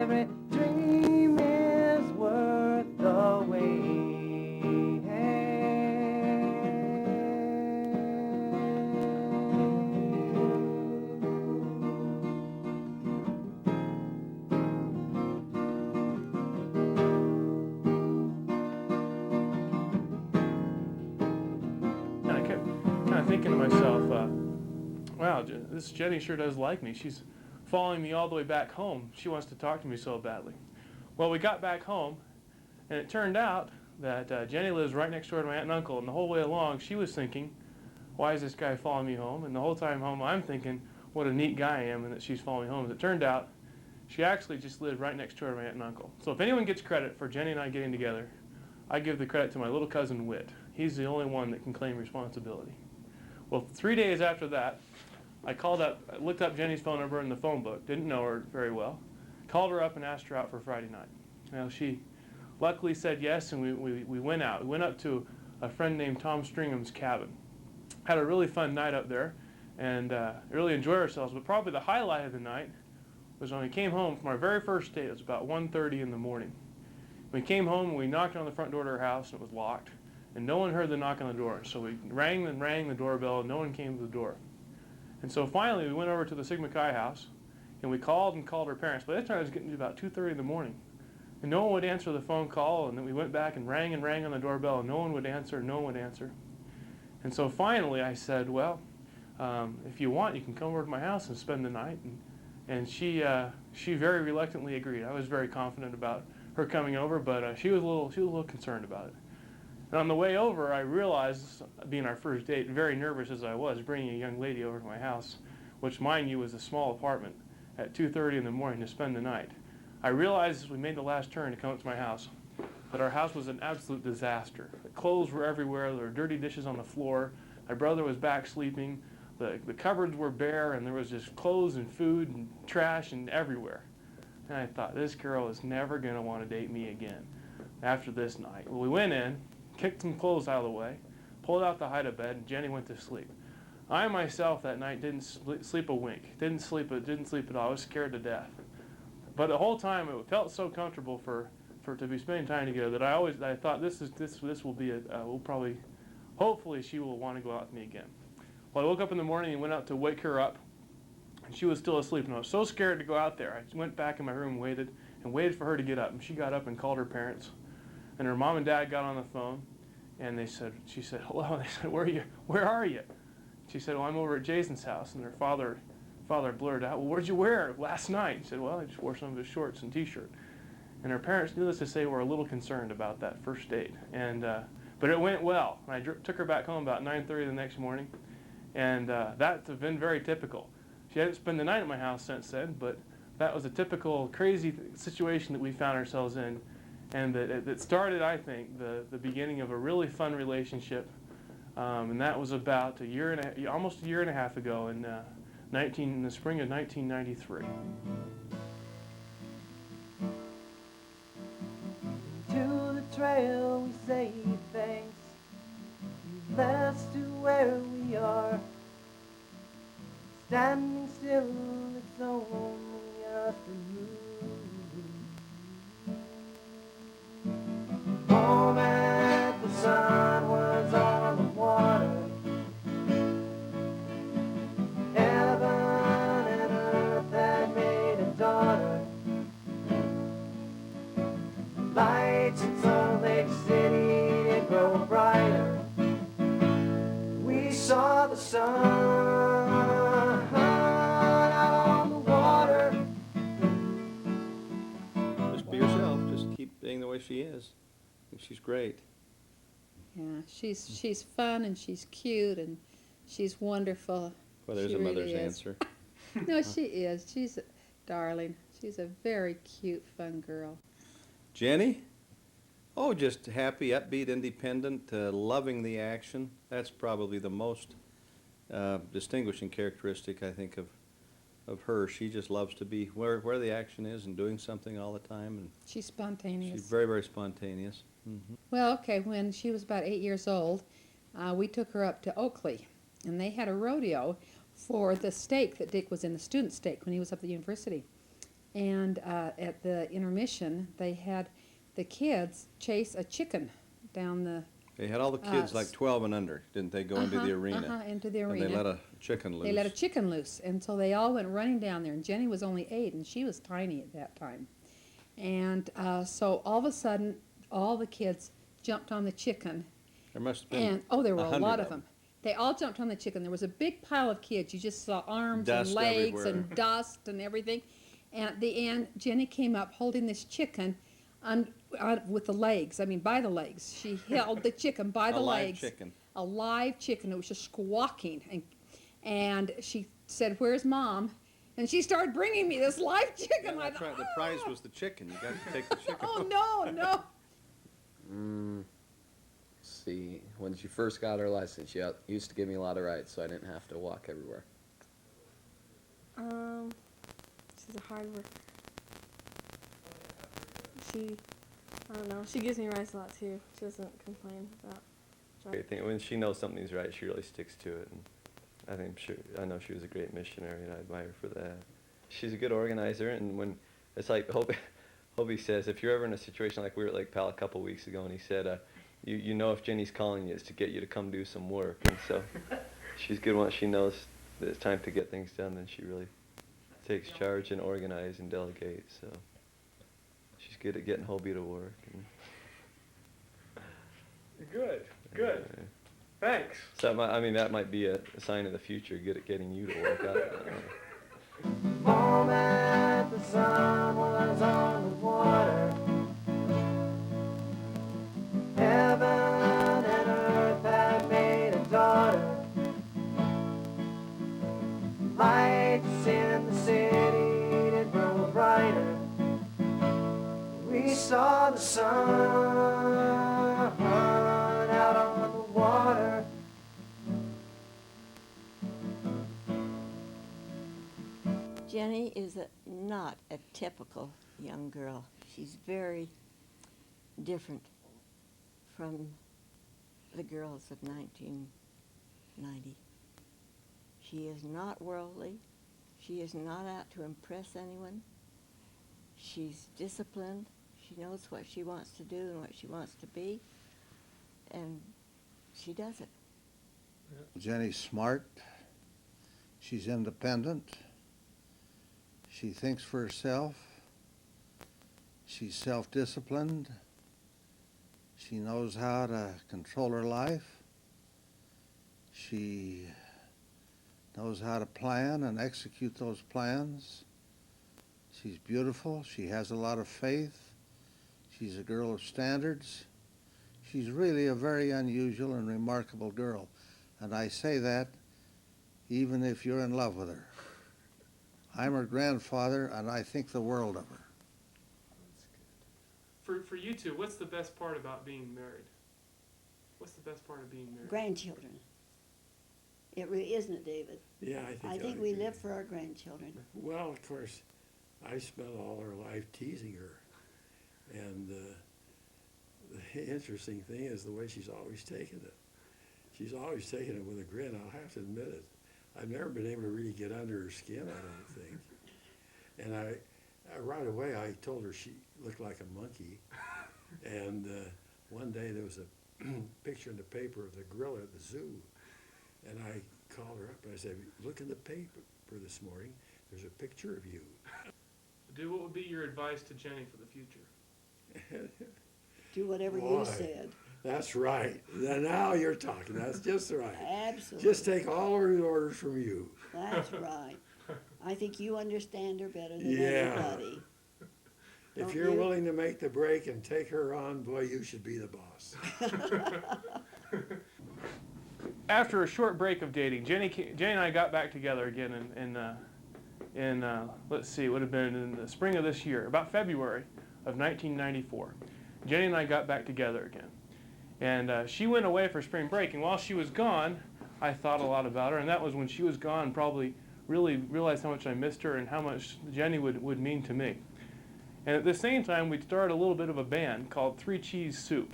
Every dream is worth the wait. And I kept kind of thinking to myself, wow, this Jenny sure does like me. She's following me all the way back home. She wants to talk to me so badly. Well, we got back home, and it turned out that Jenny lives right next door to my aunt and uncle. And the whole way along, she was thinking, why is this guy following me home? And the whole time home, I'm thinking, what a neat guy I am and that she's following me home. As it turned out, she actually just lived right next door to my aunt and uncle. So if anyone gets credit for Jenny and I getting together, I give the credit to my little cousin Whit. He's the only one that can claim responsibility. Well, 3 days after that, I looked up Jenny's phone number in the phone book, didn't know her very well, called her up and asked her out for Friday night. Now, she luckily said yes, and we went out. We went up to a friend named Tom Stringham's cabin. Had a really fun night up there, and really enjoyed ourselves. But probably the highlight of the night was when we came home from our very first date. It was about 1:30 in the morning. We came home and we knocked on the front door to her house, and it was locked. And no one heard the knock on the door. So we rang and rang the doorbell, and no one came to the door. And so finally we went over to the Sigma Chi house, and we called and called her parents. By that time it was getting to about 2:30 in the morning. And no one would answer the phone call, and then we went back and rang on the doorbell, and no one would answer, no one would answer. And so finally I said, well, if you want, you can come over to my house and spend the night. And she very reluctantly agreed. I was very confident about her coming over, but she was a little concerned about it. And on the way over, I realized, being our first date, very nervous as I was, bringing a young lady over to my house, which, mind you, was a small apartment, at 2:30 in the morning to spend the night. I realized as we made the last turn to come up to my house that our house was an absolute disaster. The clothes were everywhere. There were dirty dishes on the floor. My brother was back sleeping. The cupboards were bare, and there was just clothes and food and trash and everywhere. And I thought, this girl is never going to want to date me again after this night. Well, we went in, kicked some clothes out of the way, pulled out the hide-a-bed, and Jenny went to sleep. I myself that night didn't sleep a wink. Didn't sleep at all. I was scared to death. But the whole time it felt so comfortable for to be spending time together that I thought this will be we'll probably, hopefully she will want to go out with me again. Well, I woke up in the morning and went out to wake her up, and she was still asleep, and I was so scared to go out there. I went back in my room and waited for her to get up, and she got up and called her parents, and her mom and dad got on the phone, and she said, hello. They said, where are you? She said, well, I'm over at Jason's house. And her father blurted out, well, where'd you wear last night? She said, well, I just wore some of his shorts and t-shirt. And her parents, needless to say, were a little concerned about that first date. But it went well. And I took her back home about 9:30 the next morning, and that's been very typical. She hadn't spent the night at my house since then, but that was a typical crazy situation that we found ourselves in, and that started, I think, the beginning of a really fun relationship. And that was about almost a year and a half ago in the spring of 1993. To the trail we say thanks. You've led us to where we are. Standing still, it's only us and you. Moment the sun was on the water. Heaven and earth had made a daughter. Lights in Salt Lake City, they grow brighter. We saw the sun out on the water. Just be yourself. Just keep being the way she is. I think she's great. Yeah, she's fun and she's cute and she's wonderful. Well, there's She a really mother's is. answer. No, she is. She's a darling. She's a very cute, fun girl. Jenny? Oh, just happy, upbeat, independent, loving the action. That's probably the most distinguishing characteristic, I think, of her. She just loves to be where the action is and doing something all the time. And She's spontaneous. she's very, very spontaneous. Mm-hmm. Well, okay, when she was about 8 years old, we took her up to Oakley, and they had a rodeo for the stake that Dick was in, the student stake, when he was up at the university. And at the intermission, they had the kids chase a chicken down the They had all the kids like 12 and under, didn't they, go into the arena? into the And arena. they let a chicken loose. They let a chicken loose, and so they all went running down there. And Jenny was only 8, and she was tiny at that time. And so all of a sudden, all the kids jumped on the chicken. There must have been And there were a 100 lot of them. They all jumped on the chicken. There was a big pile of kids. You just saw arms Dust and legs everywhere. and dust and everything. And at the end, Jenny came up holding this chicken with the legs. I mean, by the legs. She held the chicken by the a live legs. chicken. A live chicken. It was just squawking. And she said, "Where's Mom?" And she started bringing me this live chicken. Yeah, I that's thought, right. The prize was the chicken. You got to take the chicken. oh, no, no. See, when she first got her license, she used to give me a lot of rides, so I didn't have to walk everywhere. She's a hard worker. I don't know, she gives me rides a lot too. She doesn't complain about driving. I think when she knows something's right, she really sticks to it. And I know she was a great missionary, and I admire her for that. She's a good organizer, and when it's like Hobie says, if you're ever in a situation like we were at Lake Powell a couple weeks ago, and he said, you know if Jenny's calling you, it's to get you to come do some work. And so she's good once she knows that it's time to get things done, then she really takes charge and organize and delegate. So she's good at getting Hobie to work. And Good, good. Thanks. so that might be a sign of the future, good at getting you to work out that. Moment the sun was on the water, heaven and earth had made a daughter. Lights in the city did grow brighter. We saw the sun out on the water. Jenny is not a typical young girl. She's very different from the girls of 1990. She is not worldly. She is not out to impress anyone. She's disciplined. She knows what she wants to do and what she wants to be, and she does it. Jenny's smart. She's independent. She thinks for herself. She's self-disciplined. She knows how to control her life. She knows how to plan and execute those plans. She's beautiful. She has a lot of faith. She's a girl of standards. She's really a very unusual and remarkable girl. And I say that even if you're in love with her. I'm her grandfather, and I think the world of her. For you two, what's the best part about being married? What's the best part of being married? Grandchildren. It really isn't it, David? Yeah, I think we live for our grandchildren. Well, of course, I spent all her life teasing her. And the interesting thing is the way she's always taken it. She's always taken it with a grin, I'll have to admit it. I've never been able to really get under her skin, I don't think. And I right away, I told her she looked like a monkey. And one day there was a picture in the paper of the gorilla at the zoo. And I called her up and I said, look in the paper this morning, there's a picture of you. Dude, what would be your advice to Jenny for the future? Do whatever Boy. you said. That's right. Now you're talking. That's just right. Absolutely. Just take all her orders from you. That's right. I think you understand her better than Yeah. anybody. If Don't you're you? willing to make the break and take her on, boy, you should be the boss. After a short break of dating, Jenny and I got back together again in let's see, it would have been in the spring of this year, about February of 1994. Jenny and I got back together again. And she went away for spring break, and while she was gone, I thought a lot about her, and that was when she was gone, probably really realized how much I missed her and how much Jenny would mean to me. And at the same time, we started a little bit of a band called Three Cheese Soup.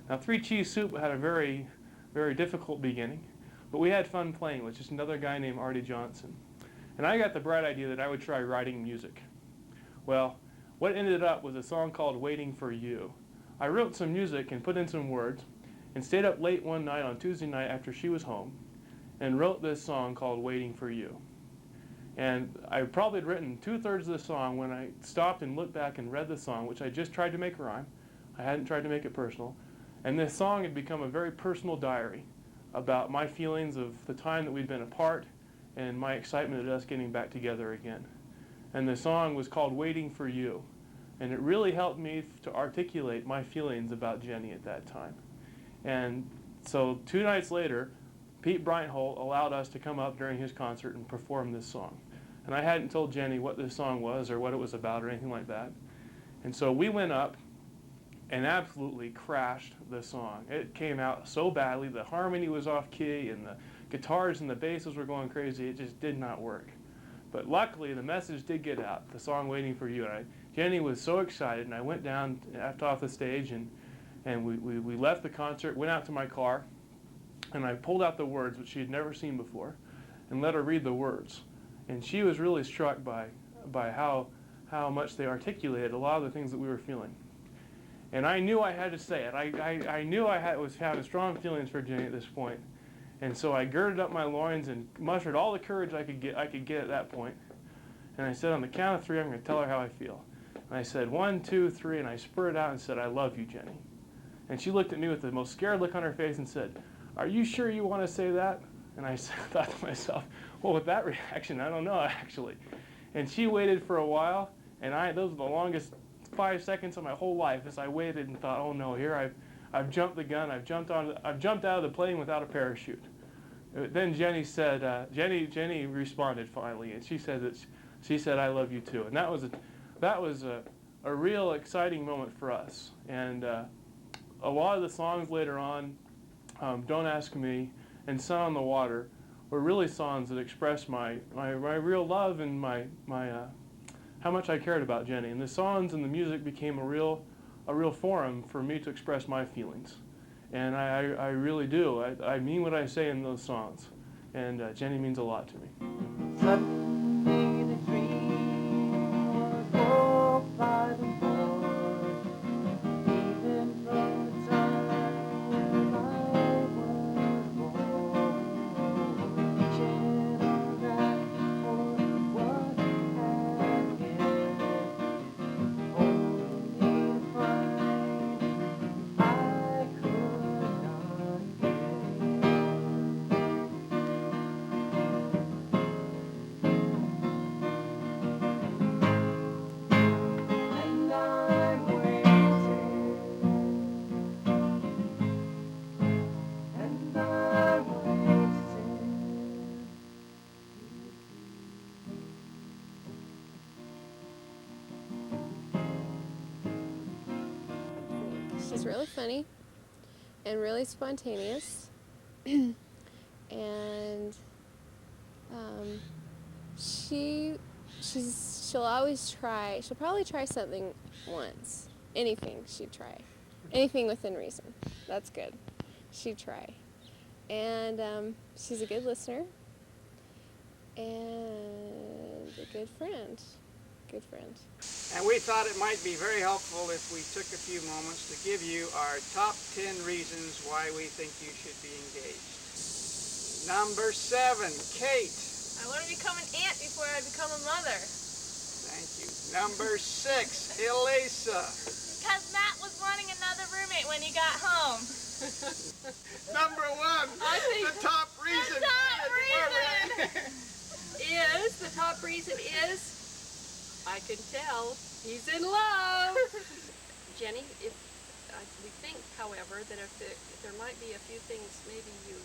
Now, Three Cheese Soup had a very, very difficult beginning, but we had fun playing with just another guy named Artie Johnson. And I got the bright idea that I would try writing music. Well, what ended up was a song called Waiting for You. I wrote some music and put in some words and stayed up late one night on Tuesday night after she was home and wrote this song called Waiting for You. And I probably had written 2/3 of the song when I stopped and looked back and read the song, which I just tried to make rhyme. I hadn't tried to make it personal. And this song had become a very personal diary about my feelings of the time that we'd been apart and my excitement at us getting back together again. And the song was called Waiting for You. And it really helped me to articulate my feelings about Jenny at that time. And so 2 nights later, Pete Breinholt allowed us to come up during his concert and perform this song. And I hadn't told Jenny what this song was or what it was about or anything like that. And so we went up and absolutely crashed the song. It came out so badly, the harmony was off key and the guitars and the basses were going crazy. It just did not work. But luckily the message did get out, the song Waiting for You. And Jenny was so excited, and I went down after off the stage and we left the concert, went out to my car, and I pulled out the words, which she had never seen before, and let her read the words. And she was really struck by how much they articulated a lot of the things that we were feeling. And I knew I had to say it. I knew was having strong feelings for Jenny at this point. And so I girded up my loins and mustered all the courage I could get at that point. And I said, on the count of 3, I'm going to tell her how I feel. And I said, 1, 2, 3, and I spurted out and said, I love you, Jenny. And she looked at me with the most scared look on her face and said, are you sure you want to say that? And I thought to myself, well, with that reaction, I don't know, actually. And she waited for a while, and those were the longest 5 seconds of my whole life as I waited and thought, oh no, here I've jumped the gun, I've jumped out of the plane without a parachute. Then Jenny said, Jenny responded finally, and she said, I love you too. And that was a real exciting moment for us. And a lot of the songs later on, Don't Ask Me and Sun on the Water, were really songs that expressed my real love and my how much I cared about Jenny. And the songs and the music became a real forum for me to express my feelings. And I really do. I mean what I say in those songs. And Jenny means a lot to me. Suddenly the dream was broke by the Lord, even from the time when I was born, reaching on back for what had been, holding in pride I could not get. And I'm waiting, and I'm waiting. She's really funny and really spontaneous. And she'll always try. She'll probably try something once. Anything she'd try. Anything within reason. That's good. She'd try. And she's a good listener and a good friend. Good friend. And we thought it might be very helpful if we took a few moments to give you our top 10 reasons why we think you should be engaged. Number 7, Kate. I want to become an aunt before I become a mother. Thank you. Number 6, Elisa. Because Matt was wanting another roommate when he got home. Number 1, the top reason. The top reason is, I can tell he's in love. Jenny, we think, however, that if there might be a few things maybe you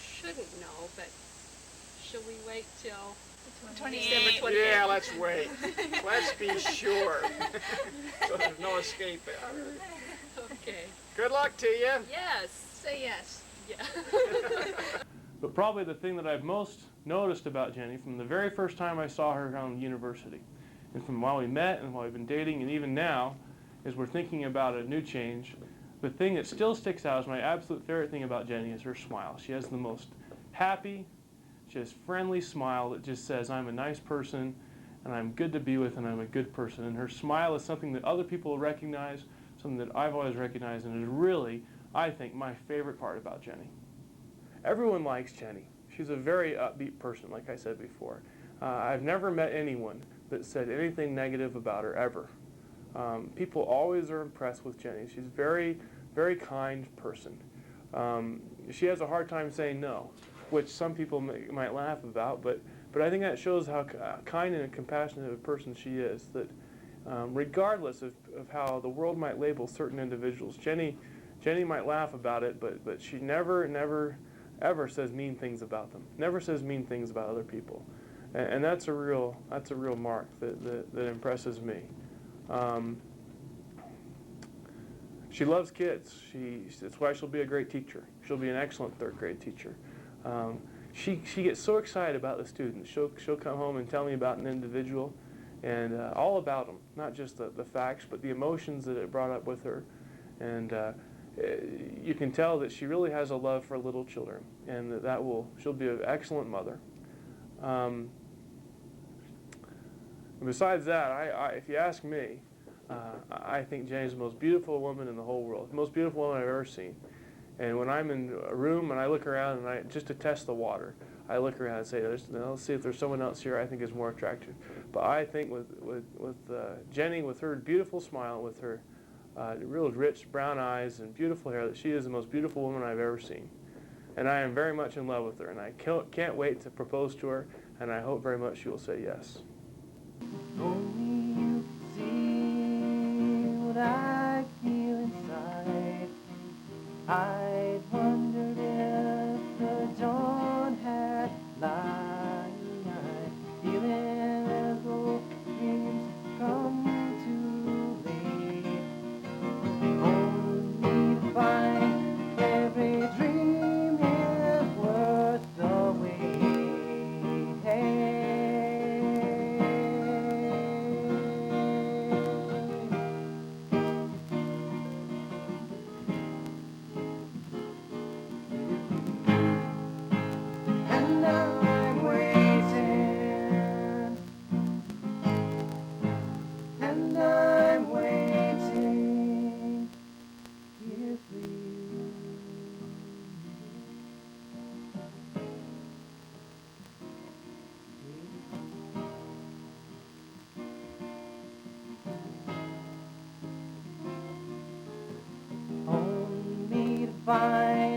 shouldn't know, but shall we wait till December 28th? Yeah, let's wait. Let's be sure. So there's no escape out. Okay. Good luck to you. Yes. Say yes. Yeah. But probably the thing that I've most noticed about Jenny from the very first time I saw her around university, and from while we met and while we've been dating and even now, is we're thinking about a new change. The thing that still sticks out as my absolute favorite thing about Jenny is her smile. She has the most happy, just friendly smile that just says, I'm a nice person, and I'm good to be with, and I'm a good person. And her smile is something that other people recognize, something that I've always recognized, and is really, I think, my favorite part about Jenny. Everyone likes Jenny. She's a very upbeat person, like I said before. I've never met anyone that said anything negative about her, ever. People always are impressed with Jenny. She's a very, very kind person. She has a hard time saying no, which some people might laugh about, but I think that shows how kind and compassionate a person she is, that regardless of how the world might label certain individuals, Jenny might laugh about it, but she never, ever says mean things about them, never says mean things about other people. And that's a real mark that impresses me. She loves kids. That's why she'll be a great teacher. She'll be an excellent third grade teacher. She gets so excited about the students. She'll come home and tell me about an individual, and all about them, not just the facts, but the emotions that it brought up with her. And you can tell that she really has a love for little children, and she'll be an excellent mother. Besides that, if you ask me, I think Jenny's the most beautiful woman in the whole world, the most beautiful woman I've ever seen. And when I'm in a room and I look around, and just to test the water, I look around and say, let's see if there's someone else here I think is more attractive. But I think with Jenny, with her beautiful smile, with her real rich brown eyes and beautiful hair, that she is the most beautiful woman I've ever seen. And I am very much in love with her, and I can't wait to propose to her, and I hope very much she will say yes. Only you can see what I feel inside. I'd wondered if the dawn had light, feeling as though dreams come too late. Only to find every dream is worth the wait. Hey. And I'm waiting, and I'm waiting here for you. Only to find